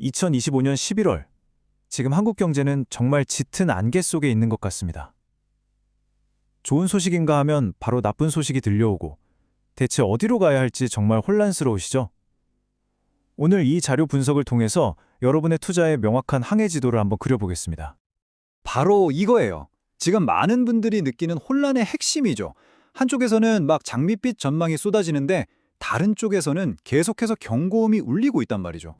2025년 11월, 지금 한국 경제는 정말 짙은 안개 속에 있는 것 같습니다. 좋은 소식인가 하면 바로 나쁜 소식이 들려오고 대체 어디로 가야 할지 정말 혼란스러우시죠? 오늘 이 자료 분석을 통해서 여러분의 투자의 명확한 항해 지도를 한번 그려보겠습니다. 바로 이거예요. 지금 많은 분들이 느끼는 혼란의 핵심이죠. 한쪽에서는 막 장밋빛 전망이 쏟아지는데 다른 쪽에서는 계속해서 경고음이 울리고 있단 말이죠.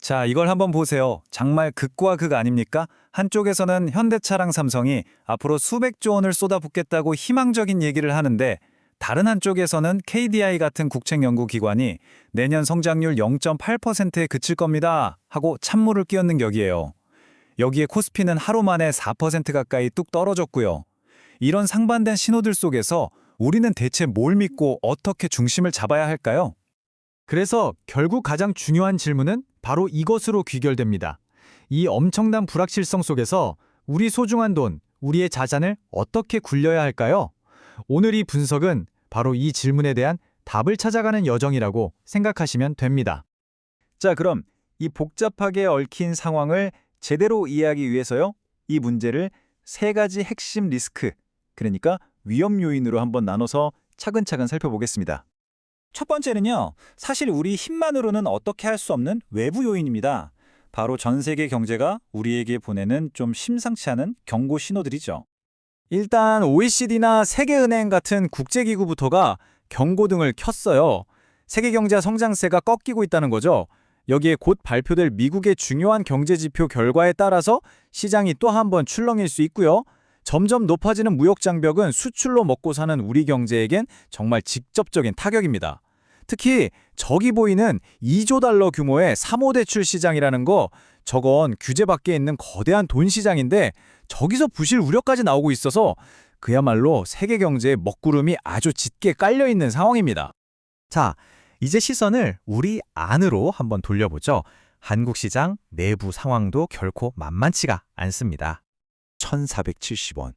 자, 이걸 한번 보세요. 정말 극과 극 아닙니까? 한쪽에서는 현대차랑 삼성이 앞으로 수백조 원을 쏟아붓겠다고 희망적인 얘기를 하는데 다른 한쪽에서는 KDI 같은 국책연구기관이 내년 성장률 0.8%에 그칠 겁니다 하고 찬물을 끼얹는 격이에요. 여기에 코스피는 하루 만에 4% 가까이 뚝 떨어졌고요. 이런 상반된 신호들 속에서 우리는 대체 뭘 믿고 어떻게 중심을 잡아야 할까요? 그래서 결국 가장 중요한 질문은 바로 이것으로 귀결됩니다. 이 엄청난 불확실성 속에서 우리 소중한 돈, 우리의 자산을 어떻게 굴려야 할까요? 오늘 이 분석은 바로 이 질문에 대한 답을 찾아가는 여정이라고 생각하시면 됩니다. 자, 그럼 이 복잡하게 얽힌 상황을 제대로 이해하기 위해서요. 이 문제를 세 가지 핵심 리스크, 그러니까 위험 요인으로 한번 나눠서 차근차근 살펴보겠습니다. 첫 번째는요, 사실 우리 힘만으로는 어떻게 할 수 없는 외부 요인입니다. 바로 전 세계 경제가 우리에게 보내는 좀 심상치 않은 경고 신호들이죠. 일단 OECD나 세계은행 같은 국제기구부터가 경고등을 켰어요. 세계 경제 성장세가 꺾이고 있다는 거죠. 여기에 곧 발표될 미국의 중요한 경제지표 결과에 따라서 시장이 또 한 번 출렁일 수 있고요. 점점 높아지는 무역 장벽은 수출로 먹고 사는 우리 경제에겐 정말 직접적인 타격입니다. 특히 저기 보이는 2조 달러 규모의 3호 대출 시장이라는 거, 저건 규제 밖에 있는 거대한 돈 시장인데 저기서 부실 우려까지 나오고 있어서 그야말로 세계 경제의 먹구름이 아주 짙게 깔려 있는 상황입니다. 자, 이제 시선을 우리 안으로 한번 돌려보죠. 한국 시장 내부 상황도 결코 만만치가 않습니다. 1,470원.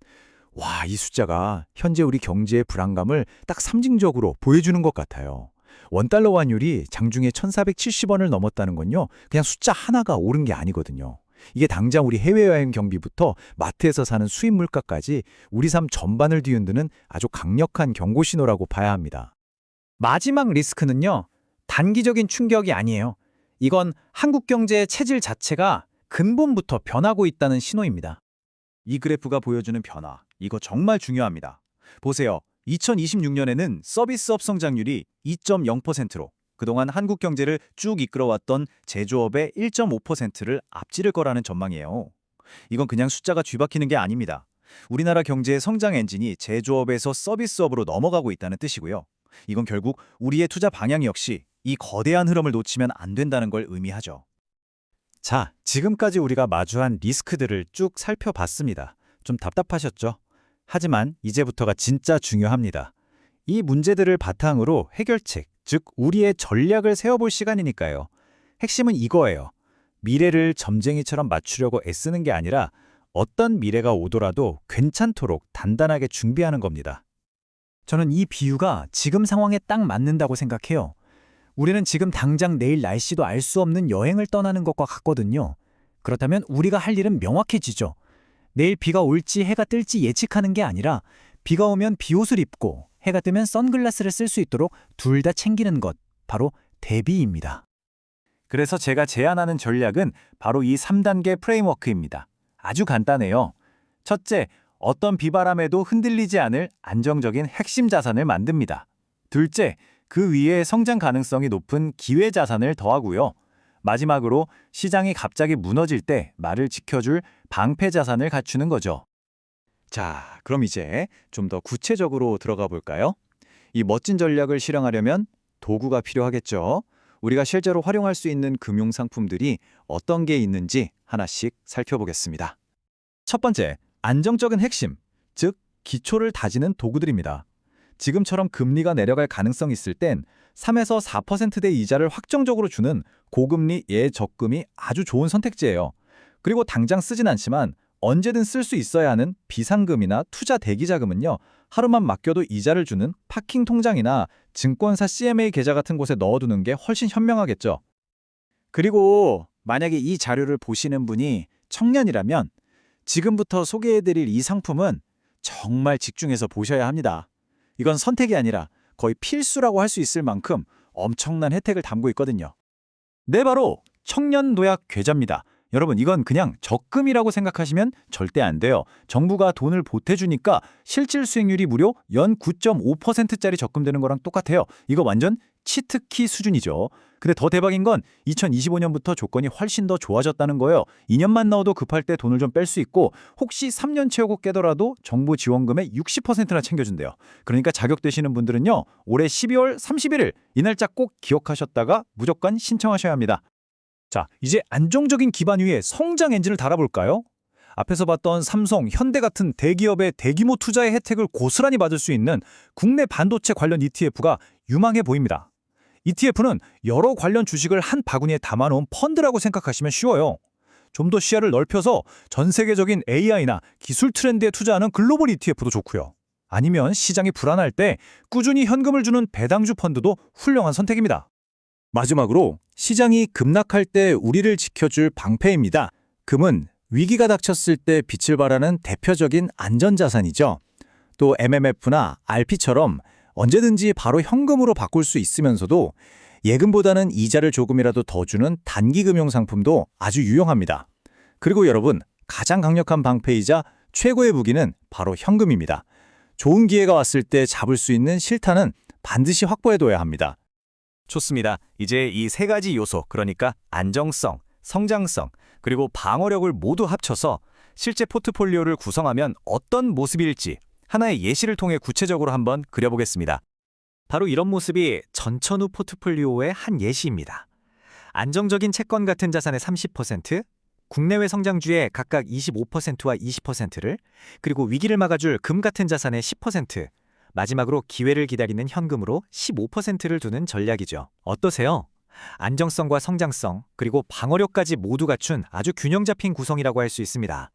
와, 이 숫자가 현재 우리 경제의 불안감을 딱 상징적으로 보여주는 것 같아요. 원달러 환율이 장중에 1,470원을 넘었다는 건요, 그냥 숫자 하나가 오른 게 아니거든요. 이게 당장 우리 해외여행 경비부터 마트에서 사는 수입 물가까지 우리 삶 전반을 뒤흔드는 아주 강력한 경고 신호라고 봐야 합니다. 마지막 리스크는요, 단기적인 충격이 아니에요. 이건 한국 경제의 체질 자체가 근본부터 변하고 있다는 신호입니다. 이 그래프가 보여주는 변화, 이거 정말 중요합니다. 보세요. 2026년에는 서비스업 성장률이 2.0%로 그동안 한국 경제를 쭉 이끌어왔던 제조업의 1.5%를 앞지를 거라는 전망이에요. 이건 그냥 숫자가 뒤바뀌는 게 아닙니다. 우리나라 경제의 성장 엔진이 제조업에서 서비스업으로 넘어가고 있다는 뜻이고요. 이건 결국 우리의 투자 방향 역시 이 거대한 흐름을 놓치면 안 된다는 걸 의미하죠. 자, 지금까지 우리가 마주한 리스크들을 쭉 살펴봤습니다. 좀 답답하셨죠? 하지만 이제부터가 진짜 중요합니다. 이 문제들을 바탕으로 해결책, 즉 우리의 전략을 세워볼 시간이니까요. 핵심은 이거예요. 미래를 점쟁이처럼 맞추려고 애쓰는 게 아니라 어떤 미래가 오더라도 괜찮도록 단단하게 준비하는 겁니다. 저는 이 비유가 지금 상황에 딱 맞는다고 생각해요. 우리는 지금 당장 내일 날씨도 알 수 없는 여행을 떠나는 것과 같거든요. 그렇다면 우리가 할 일은 명확해지죠. 내일 비가 올지 해가 뜰지 예측하는 게 아니라 비가 오면 비옷을 입고 해가 뜨면 선글라스를 쓸 수 있도록 둘 다 챙기는 것, 바로 대비입니다. 그래서 제가 제안하는 전략은 바로 이 3단계 프레임워크입니다. 아주 간단해요. 첫째, 어떤 비바람에도 흔들리지 않을 안정적인 핵심 자산을 만듭니다. 둘째, 그 위에 성장 가능성이 높은 기회 자산을 더하고요. 마지막으로 시장이 갑자기 무너질 때 말을 지켜줄 방패 자산을 갖추는 거죠. 자, 그럼 이제 좀 더 구체적으로 들어가 볼까요? 이 멋진 전략을 실행하려면 도구가 필요하겠죠. 우리가 실제로 활용할 수 있는 금융 상품들이 어떤 게 있는지 하나씩 살펴보겠습니다. 첫 번째, 안정적인 핵심, 즉 기초를 다지는 도구들입니다. 지금처럼 금리가 내려갈 가능성이 있을 땐 3에서 4%대 이자를 확정적으로 주는 고금리 예적금이 아주 좋은 선택지예요. 그리고 당장 쓰진 않지만 언제든 쓸 수 있어야 하는 비상금이나 투자 대기자금은요, 하루만 맡겨도 이자를 주는 파킹 통장이나 증권사 CMA 계좌 같은 곳에 넣어두는 게 훨씬 현명하겠죠. 그리고 만약에 이 자료를 보시는 분이 청년이라면 지금부터 소개해드릴 이 상품은 정말 집중해서 보셔야 합니다. 이건 선택이 아니라 거의 필수라고 할 수 있을 만큼 엄청난 혜택을 담고 있거든요. 네, 바로 청년 노약 계좌입니다. 여러분, 이건 그냥 적금이라고 생각하시면 절대 안 돼요. 정부가 돈을 보태주니까 실질 수익률이 무려 연 9.5%짜리 적금되는 거랑 똑같아요. 이거 완전 치트키 수준이죠. 근데 더 대박인 건 2025년부터 조건이 훨씬 더 좋아졌다는 거예요. 2년만 넣어도 급할 때 돈을 좀 뺄 수 있고 혹시 3년 채우고 깨더라도 정부 지원금의 60%나 챙겨준대요. 그러니까 자격되시는 분들은요. 올해 12월 31일 이 날짜 꼭 기억하셨다가 무조건 신청하셔야 합니다. 자, 이제 안정적인 기반 위에 성장 엔진을 달아볼까요? 앞에서 봤던 삼성, 현대 같은 대기업의 대규모 투자의 혜택을 고스란히 받을 수 있는 국내 반도체 관련 ETF가 유망해 보입니다. ETF는 여러 관련 주식을 한 바구니에 담아놓은 펀드라고 생각하시면 쉬워요. 좀 더 시야를 넓혀서 전 세계적인 AI나 기술 트렌드에 투자하는 글로벌 ETF도 좋고요. 아니면 시장이 불안할 때 꾸준히 현금을 주는 배당주 펀드도 훌륭한 선택입니다. 마지막으로 시장이 급락할 때 우리를 지켜줄 방패입니다. 금은 위기가 닥쳤을 때 빛을 발하는 대표적인 안전자산이죠. 또 MMF나 RP처럼 언제든지 바로 현금으로 바꿀 수 있으면서도 예금보다는 이자를 조금이라도 더 주는 단기 금융 상품도 아주 유용합니다. 그리고 여러분, 가장 강력한 방패이자 최고의 무기는 바로 현금입니다. 좋은 기회가 왔을 때 잡을 수 있는 실타는 반드시 확보해둬야 합니다. 좋습니다. 이제 이 세 가지 요소, 그러니까 안정성, 성장성, 그리고 방어력을 모두 합쳐서 실제 포트폴리오를 구성하면 어떤 모습일지 하나의 예시를 통해 구체적으로 한번 그려보겠습니다. 바로 이런 모습이 전천후 포트폴리오의 한 예시입니다. 안정적인 채권 같은 자산의 30%, 국내외 성장주의 각각 25%와 20%를, 그리고 위기를 막아줄 금 같은 자산의 10%, 마지막으로 기회를 기다리는 현금으로 15%를 두는 전략이죠. 어떠세요? 안정성과 성장성, 그리고 방어력까지 모두 갖춘 아주 균형 잡힌 구성이라고 할 수 있습니다.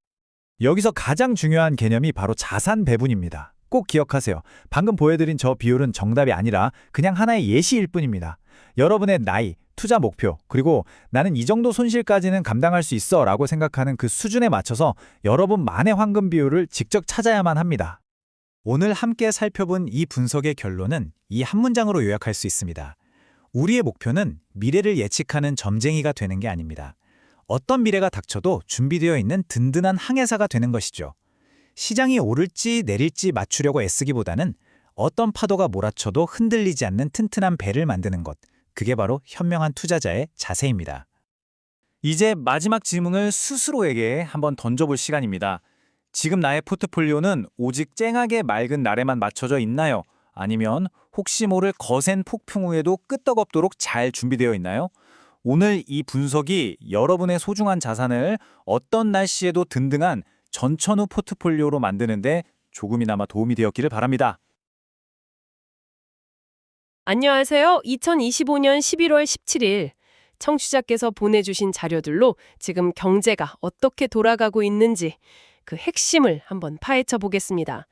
여기서 가장 중요한 개념이 바로 자산 배분입니다. 꼭 기억하세요. 방금 보여드린 저 비율은 정답이 아니라 그냥 하나의 예시일 뿐입니다. 여러분의 나이, 투자 목표, 그리고 나는 이 정도 손실까지는 감당할 수 있어 라고 생각하는 그 수준에 맞춰서 여러분만의 황금 비율을 직접 찾아야만 합니다. 오늘 함께 살펴본 이 분석의 결론은 이 한 문장으로 요약할 수 있습니다. 우리의 목표는 미래를 예측하는 점쟁이가 되는 게 아닙니다. 어떤 미래가 닥쳐도 준비되어 있는 든든한 항해사가 되는 것이죠. 시장이 오를지 내릴지 맞추려고 애쓰기보다는 어떤 파도가 몰아쳐도 흔들리지 않는 튼튼한 배를 만드는 것, 그게 바로 현명한 투자자의 자세입니다. 이제 마지막 질문을 스스로에게 한번 던져볼 시간입니다. 지금 나의 포트폴리오는 오직 쨍하게 맑은 날에만 맞춰져 있나요? 아니면 혹시 모를 거센 폭풍 후에도 끄떡없도록 잘 준비되어 있나요? 오늘 이 분석이 여러분의 소중한 자산을 어떤 날씨에도 든든한 전천후 포트폴리오로 만드는데 조금이나마 도움이 되었기를 바랍니다. 안녕하세요. 2025년 11월 17일 청취자께서 보내주신 자료들로 지금 경제가 어떻게 돌아가고 있는지 그 핵심을 한번 파헤쳐 보겠습니다.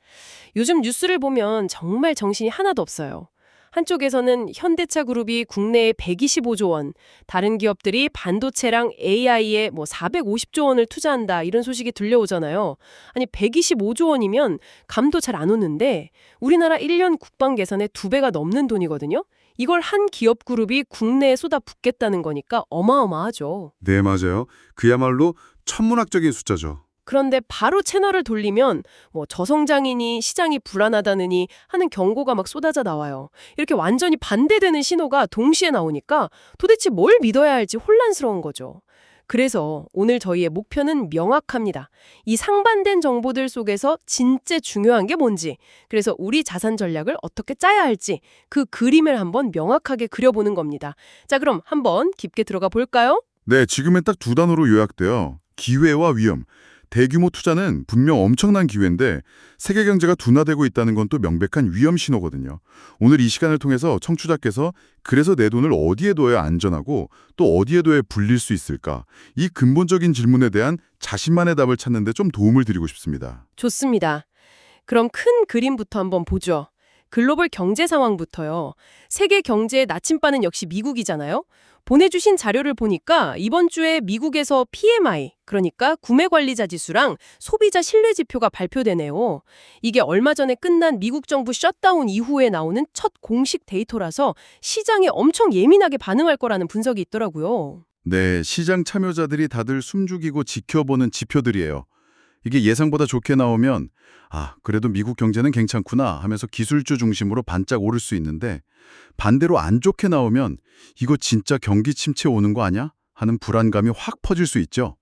요즘 뉴스를 보면 정말 정신이 하나도 없어요. 한쪽에서는 현대차 그룹이 국내에 125조 원, 다른 기업들이 반도체랑 AI에 450조 원을 투자한다 이런 소식이 들려오잖아요. 아니 125조 원이면 감도 잘 안 오는데 우리나라 1년 국방 예산의 2배가 넘는 돈이거든요. 이걸 한 기업 그룹이 국내에 쏟아붓겠다는 거니까 어마어마하죠. 네, 맞아요. 그야말로 천문학적인 숫자죠. 그런데 바로 채널을 돌리면 저성장이니 시장이 불안하다느니 하는 경고가 막 쏟아져 나와요. 이렇게 완전히 반대되는 신호가 동시에 나오니까 도대체 뭘 믿어야 할지 혼란스러운 거죠. 그래서 오늘 저희의 목표는 명확합니다. 이 상반된 정보들 속에서 진짜 중요한 게 뭔지, 그래서 우리 자산 전략을 어떻게 짜야 할지 그 그림을 한번 명확하게 그려보는 겁니다. 자, 그럼 한번 깊게 들어가 볼까요? 네, 지금은 딱 두 단어로 요약돼요. 기회와 위험. 대규모 투자는 분명 엄청난 기회인데 세계 경제가 둔화되고 있다는 건 또 명백한 위험 신호거든요. 오늘 이 시간을 통해서 청취자께서 그래서 내 돈을 어디에 둬야 안전하고 또 어디에 둬야 불릴 수 있을까? 이 근본적인 질문에 대한 자신만의 답을 찾는 데 좀 도움을 드리고 싶습니다. 좋습니다. 그럼 큰 그림부터 한번 보죠. 글로벌 경제 상황부터요. 세계 경제의 나침반은 역시 미국이잖아요. 보내주신 자료를 보니까 이번 주에 미국에서 PMI, 그러니까 구매관리자 지수랑 소비자 신뢰 지표가 발표되네요. 이게 얼마 전에 끝난 미국 정부 셧다운 이후에 나오는 첫 공식 데이터라서 시장에 엄청 예민하게 반응할 거라는 분석이 있더라고요. 네, 시장 참여자들이 다들 숨죽이고 지켜보는 지표들이에요. 이게 예상보다 좋게 나오면 그래도 미국 경제는 괜찮구나 하면서 기술주 중심으로 반짝 오를 수 있는데 반대로 안 좋게 나오면 이거 진짜 경기 침체 오는 거 아냐? 하는 불안감이 확 퍼질 수 있죠.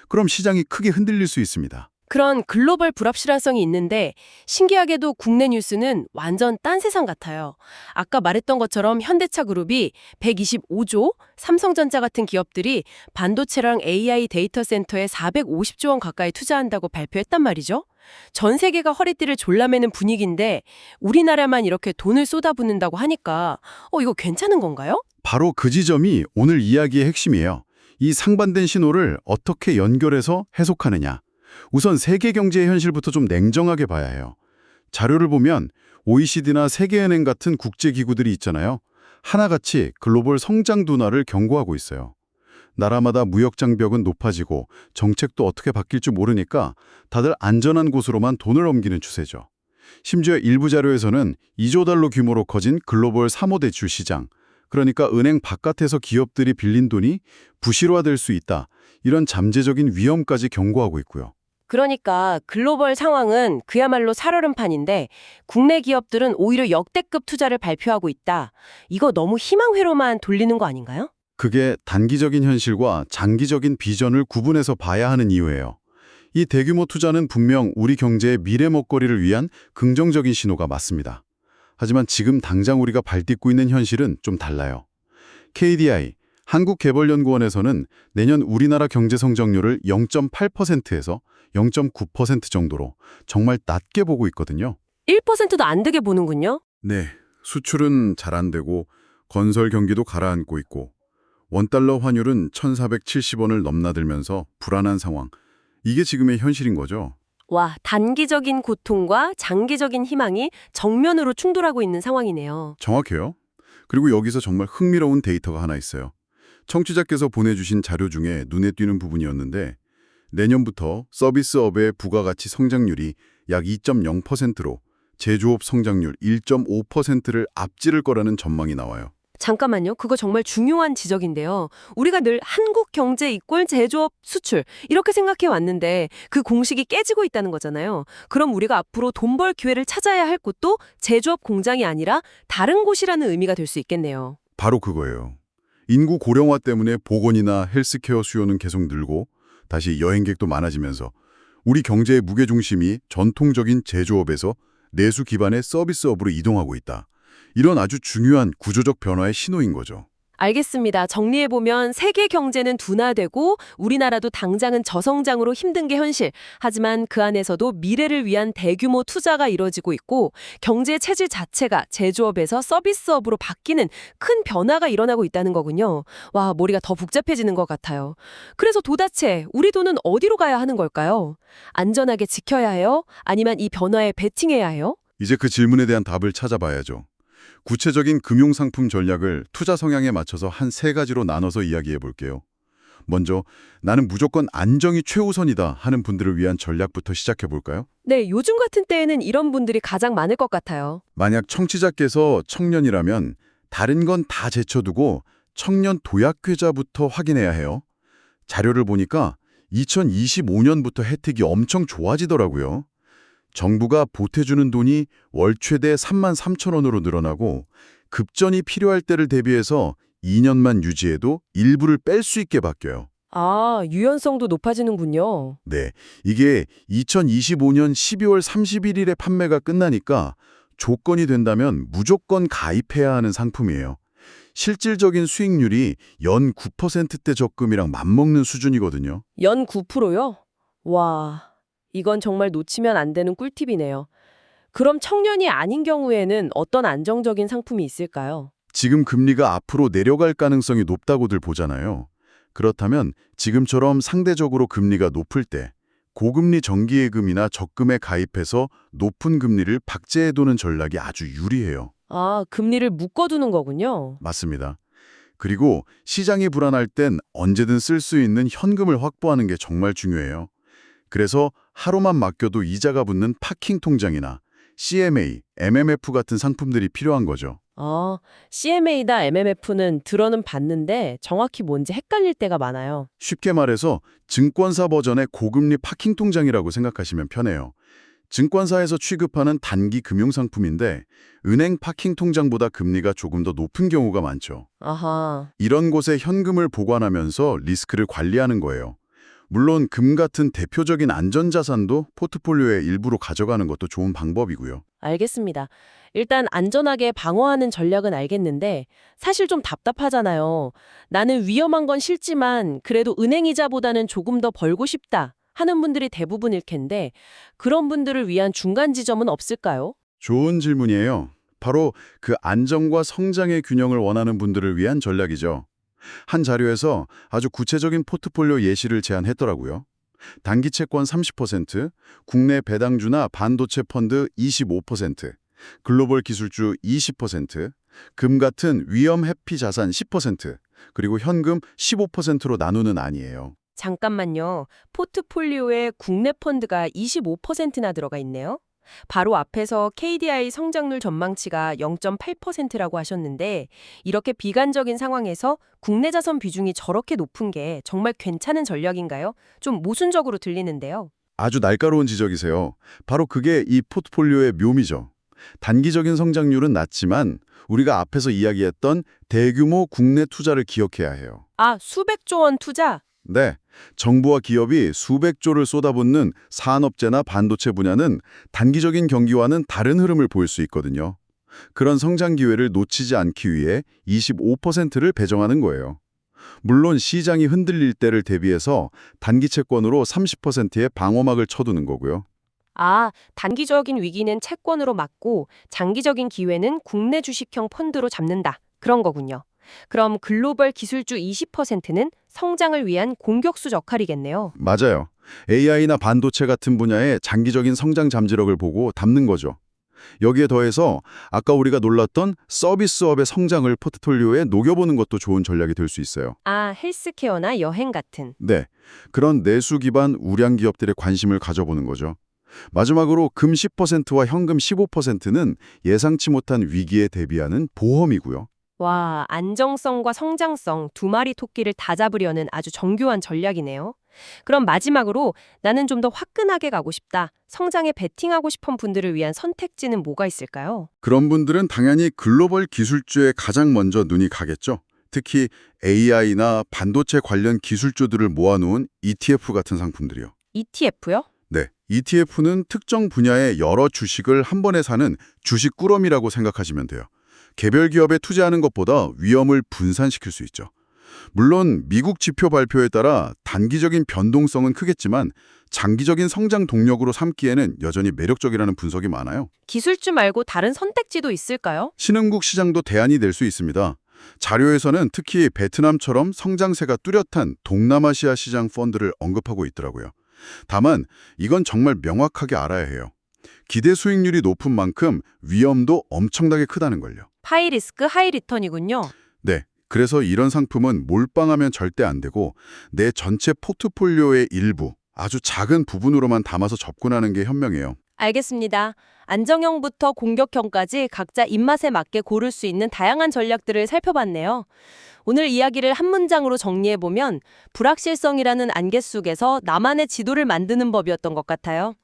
그럼 시장이 크게 흔들릴 수 있습니다. 그런 글로벌 불확실성이 있는데 신기하게도 국내 뉴스는 완전 딴 세상 같아요. 아까 말했던 것처럼 현대차 그룹이 125조, 삼성전자 같은 기업들이 반도체랑 AI 데이터 센터에 450조 원 가까이 투자한다고 발표했단 말이죠. 전 세계가 허리띠를 졸라매는 분위기인데 우리나라만 이렇게 돈을 쏟아붓는다고 하니까 이거 괜찮은 건가요? 바로 그 지점이 오늘 이야기의 핵심이에요. 이 상반된 신호를 어떻게 연결해서 해석하느냐. 우선 세계 경제의 현실부터 좀 냉정하게 봐야 해요. 자료를 보면 OECD나 세계은행 같은 국제기구들이 있잖아요. 하나같이 글로벌 성장 둔화를 경고하고 있어요. 나라마다 무역 장벽은 높아지고 정책도 어떻게 바뀔지 모르니까 다들 안전한 곳으로만 돈을 옮기는 추세죠. 심지어 일부 자료에서는 2조 달러 규모로 커진 글로벌 사모대출 시장, 그러니까 은행 바깥에서 기업들이 빌린 돈이 부실화될 수 있다. 이런 잠재적인 위험까지 경고하고 있고요. 그러니까 글로벌 상황은 그야말로 살얼음판인데 국내 기업들은 오히려 역대급 투자를 발표하고 있다. 이거 너무 희망회로만 돌리는 거 아닌가요? 그게 단기적인 현실과 장기적인 비전을 구분해서 봐야 하는 이유예요. 이 대규모 투자는 분명 우리 경제의 미래 먹거리를 위한 긍정적인 신호가 맞습니다. 하지만 지금 당장 우리가 발딛고 있는 현실은 좀 달라요. KDI, 한국개발연구원에서는 내년 우리나라 경제 성장률을 0.8%에서 0.9% 정도로 정말 낮게 보고 있거든요. 1%도 안 되게 보는군요. 네, 수출은 잘 안 되고 건설 경기도 가라앉고 있고 원달러 환율은 1,470원을 넘나들면서 불안한 상황. 이게 지금의 현실인 거죠. 와, 단기적인 고통과 장기적인 희망이 정면으로 충돌하고 있는 상황이네요. 정확해요. 그리고 여기서 정말 흥미로운 데이터가 하나 있어요. 청취자께서 보내주신 자료 중에 눈에 띄는 부분이었는데 내년부터 서비스업의 부가가치 성장률이 약 2.0%로 제조업 성장률 1.5%를 앞지를 거라는 전망이 나와요. 잠깐만요. 그거 정말 중요한 지적인데요. 우리가 늘 한국 경제 이꼴 제조업 수출 이렇게 생각해 왔는데 그 공식이 깨지고 있다는 거잖아요. 그럼 우리가 앞으로 돈 벌 기회를 찾아야 할 곳도 제조업 공장이 아니라 다른 곳이라는 의미가 될 수 있겠네요. 바로 그거예요. 인구 고령화 때문에 보건이나 헬스케어 수요는 계속 늘고 다시 여행객도 많아지면서 우리 경제의 무게중심이 전통적인 제조업에서 내수 기반의 서비스업으로 이동하고 있다. 이런 아주 중요한 구조적 변화의 신호인 거죠. 알겠습니다. 정리해보면 세계 경제는 둔화되고 우리나라도 당장은 저성장으로 힘든 게 현실. 하지만 그 안에서도 미래를 위한 대규모 투자가 이뤄지고 있고 경제 체질 자체가 제조업에서 서비스업으로 바뀌는 큰 변화가 일어나고 있다는 거군요. 와, 머리가 더 복잡해지는 것 같아요. 그래서 도대체 우리 돈은 어디로 가야 하는 걸까요? 안전하게 지켜야 해요? 아니면 이 변화에 베팅해야 해요? 이제 그 질문에 대한 답을 찾아봐야죠. 구체적인 금융상품 전략을 투자 성향에 맞춰서 한 3가지로 나눠서 이야기해 볼게요. 먼저 나는 무조건 안정이 최우선이다 하는 분들을 위한 전략부터 시작해 볼까요? 네, 요즘 같은 때에는 이런 분들이 가장 많을 것 같아요. 만약 청취자께서 청년이라면 다른 건 다 제쳐두고 청년 도약계좌부터 확인해야 해요. 자료를 보니까 2025년부터 혜택이 엄청 좋아지더라고요. 정부가 보태주는 돈이 월 최대 33,000원으로 늘어나고 급전이 필요할 때를 대비해서 2년만 유지해도 일부를 뺄 수 있게 바뀌어요. 아, 유연성도 높아지는군요. 네, 이게 2025년 12월 31일에 판매가 끝나니까 조건이 된다면 무조건 가입해야 하는 상품이에요. 실질적인 수익률이 연 9%대 적금이랑 맞먹는 수준이거든요. 연 9%요? 와, 이건 정말 놓치면 안 되는 꿀팁이네요. 그럼 청년이 아닌 경우에는 어떤 안정적인 상품이 있을까요? 지금 금리가 앞으로 내려갈 가능성이 높다고들 보잖아요. 그렇다면 지금처럼 상대적으로 금리가 높을 때 고금리 정기예금이나 적금에 가입해서 높은 금리를 박제해두는 전략이 아주 유리해요. 아, 금리를 묶어두는 거군요. 맞습니다. 그리고 시장이 불안할 땐 언제든 쓸 수 있는 현금을 확보하는 게 정말 중요해요. 그래서 하루만 맡겨도 이자가 붙는 파킹 통장이나 CMA, MMF 같은 상품들이 필요한 거죠. CMA나 MMF는 들어는 봤는데 정확히 뭔지 헷갈릴 때가 많아요. 쉽게 말해서 증권사 버전의 고금리 파킹 통장이라고 생각하시면 편해요. 증권사에서 취급하는 단기 금융상품인데 은행 파킹 통장보다 금리가 조금 더 높은 경우가 많죠. 아하. 이런 곳에 현금을 보관하면서 리스크를 관리하는 거예요. 물론 금 같은 대표적인 안전자산도 포트폴리오의 일부로 가져가는 것도 좋은 방법이고요. 알겠습니다. 일단 안전하게 방어하는 전략은 알겠는데 사실 좀 답답하잖아요. 나는 위험한 건 싫지만 그래도 은행 이자보다는 조금 더 벌고 싶다 하는 분들이 대부분일 텐데 그런 분들을 위한 중간 지점은 없을까요? 좋은 질문이에요. 바로 그 안정과 성장의 균형을 원하는 분들을 위한 전략이죠. 한 자료에서 아주 구체적인 포트폴리오 예시를 제안했더라고요. 단기 채권 30%, 국내 배당주나 반도체 펀드 25%, 글로벌 기술주 20%, 금 같은 위험 회피 자산 10%, 그리고 현금 15%로 나누는 안이에요. 잠깐만요. 포트폴리오에 국내 펀드가 25%나 들어가 있네요. 바로 앞에서 KDI 성장률 전망치가 0.8%라고 하셨는데 이렇게 비관적인 상황에서 국내 자산 비중이 저렇게 높은 게 정말 괜찮은 전략인가요? 좀 모순적으로 들리는데요. 아주 날카로운 지적이세요. 바로 그게 이 포트폴리오의 묘미죠. 단기적인 성장률은 낮지만 우리가 앞에서 이야기했던 대규모 국내 투자를 기억해야 해요. 아, 수백조 원 투자? 네, 정부와 기업이 수백조를 쏟아붓는 산업재나 반도체 분야는 단기적인 경기와는 다른 흐름을 보일 수 있거든요. 그런 성장 기회를 놓치지 않기 위해 25%를 배정하는 거예요. 물론 시장이 흔들릴 때를 대비해서 단기 채권으로 30%의 방어막을 쳐두는 거고요. 아, 단기적인 위기는 채권으로 막고 장기적인 기회는 국내 주식형 펀드로 잡는다. 그런 거군요. 그럼 글로벌 기술주 20%는 성장을 위한 공격수 역할이겠네요. 맞아요. AI나 반도체 같은 분야의 장기적인 성장 잠재력을 보고 담는 거죠. 여기에 더해서 아까 우리가 놀랐던 서비스업의 성장을 포트폴리오에 녹여보는 것도 좋은 전략이 될 수 있어요. 아, 헬스케어나 여행 같은. 네, 그런 내수 기반 우량 기업들의 관심을 가져보는 거죠. 마지막으로 금 10%와 현금 15%는 예상치 못한 위기에 대비하는 보험이고요. 와, 안정성과 성장성 두 마리 토끼를 다 잡으려는 아주 정교한 전략이네요. 그럼 마지막으로 나는 좀 더 화끈하게 가고 싶다. 성장에 베팅하고 싶은 분들을 위한 선택지는 뭐가 있을까요? 그런 분들은 당연히 글로벌 기술주에 가장 먼저 눈이 가겠죠. 특히 AI나 반도체 관련 기술주들을 모아놓은 ETF 같은 상품들이요. ETF요? 네, ETF는 특정 분야의 여러 주식을 한 번에 사는 주식 꾸러미라고 생각하시면 돼요. 개별 기업에 투자하는 것보다 위험을 분산시킬 수 있죠. 물론 미국 지표 발표에 따라 단기적인 변동성은 크겠지만 장기적인 성장 동력으로 삼기에는 여전히 매력적이라는 분석이 많아요. 기술주 말고 다른 선택지도 있을까요? 신흥국 시장도 대안이 될 수 있습니다. 자료에서는 특히 베트남처럼 성장세가 뚜렷한 동남아시아 시장 펀드를 언급하고 있더라고요. 다만 이건 정말 명확하게 알아야 해요. 기대 수익률이 높은 만큼 위험도 엄청나게 크다는 걸요. 하이 리스크, 하이 리턴이군요. 네, 그래서 이런 상품은 몰빵하면 절대 안 되고 내 전체 포트폴리오의 일부, 아주 작은 부분으로만 담아서 접근하는 게 현명해요. 알겠습니다. 안정형부터 공격형까지 각자 입맛에 맞게 고를 수 있는 다양한 전략들을 살펴봤네요. 오늘 이야기를 한 문장으로 정리해보면 불확실성이라는 안개 속에서 나만의 지도를 만드는 법이었던 것 같아요.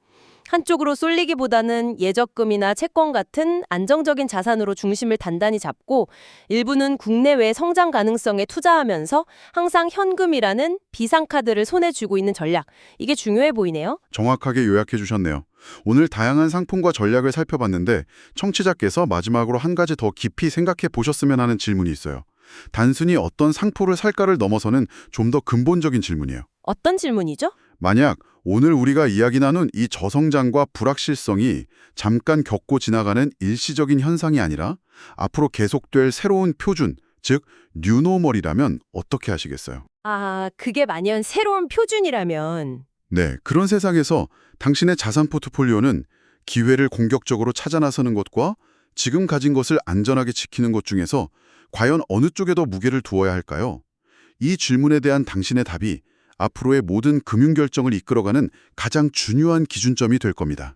한쪽으로 쏠리기보다는 예적금이나 채권 같은 안정적인 자산으로 중심을 단단히 잡고 일부는 국내외 성장 가능성에 투자하면서 항상 현금이라는 비상카드를 손에 쥐고 있는 전략. 이게 중요해 보이네요. 정확하게 요약해 주셨네요. 오늘 다양한 상품과 전략을 살펴봤는데 청취자께서 마지막으로 한 가지 더 깊이 생각해 보셨으면 하는 질문이 있어요. 단순히 어떤 상품을 살까를 넘어서는 좀 더 근본적인 질문이에요. 어떤 질문이죠? 만약 오늘 우리가 이야기 나눈 이 저성장과 불확실성이 잠깐 겪고 지나가는 일시적인 현상이 아니라 앞으로 계속될 새로운 표준, 즉 뉴노멀이라면 어떻게 하시겠어요? 아, 그게 만약 새로운 표준이라면 네, 그런 세상에서 당신의 자산 포트폴리오는 기회를 공격적으로 찾아 나서는 것과 지금 가진 것을 안전하게 지키는 것 중에서 과연 어느 쪽에 더 무게를 두어야 할까요? 이 질문에 대한 당신의 답이 앞으로의 모든 금융 결정을 이끌어가는 가장 중요한 기준점이 될 겁니다.